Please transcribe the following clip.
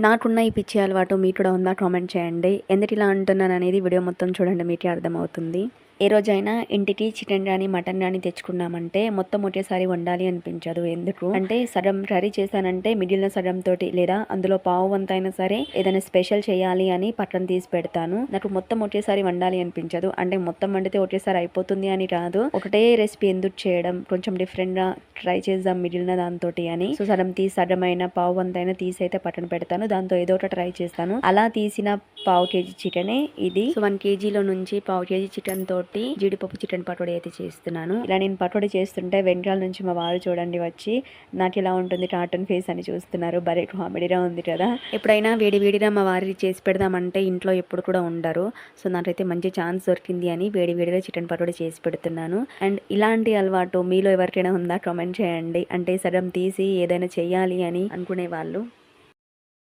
నాకున్న ఈ పిచ్చి అలవాటు మీకు కూడా ఉందా? కామెంట్ చేయండి. ఎందుకు ఇలా అంటున్నాను అనేది వీడియో మొత్తం చూడండి, మీకే అర్థమవుతుంది. ఏ రోజైనా ఇంటికి చికెన్ కానీ మటన్ కానీ తెచ్చుకున్నామంటే మొత్తం ఒకేసారి వండాలి అనిపించదు. ఎందుకు అంటే సగం కర్రీ చేశానంటే మిగిలిన సగం తోటి లేదా అందులో పావు వంత అయినా సరే ఏదైనా స్పెషల్ చేయాలి అని పక్కన తీసి పెడతాను. నాకు మొత్తం ఒకేసారి వండాలి అనిపించదు. అంటే మొత్తం వండితే ఒకేసారి అయిపోతుంది అని కాదు, ఒకటే రెసిపీ ఎందుకు చేయడం, కొంచెం డిఫరెంట్ గా ట్రై చేద్దాం మిగిలిన దాంతో అని. సో సగమైన పావు వంత అయినా తీసి అయితే పక్కన పెడతాను. దాంతో ఏదో ఒకటి ట్రై చేస్తాను. అలా తీసిన పావు కేజీ చికెనే ఇది. సో 1 kgలో నుంచి పావు కేజీ చికెన్ తోటి జీడిపప్పు చికెన్ పకోడీ అయితే చేస్తున్నాను. ఇలా నేను పకోడీ చేస్తుంటే వెనకాల నుంచి మా వారు చూడండి వచ్చి నాకు ఇలా ఉంటుంది కార్టూన్ ఫేస్ అని చూస్తున్నారు. భలే కామెడీగా ఉంది కదా. ఎప్పుడైనా వేడిగా మా వారికి చేసి పెడదామంటే ఇంట్లో ఎప్పుడు కూడా ఉండరు. సో నాకైతే మంచి ఛాన్స్ దొరికింది అని వేడిగా చికెన్ పకోడీ చేసి పెడుతున్నాను. అండ్ ఇలాంటి అలవాటు మీలో ఎవరికైనా ఉందా? కామెంట్ చేయండి. అంటే సగం తీసి ఏదైనా చెయ్యాలి అని అనుకునే వాళ్ళు.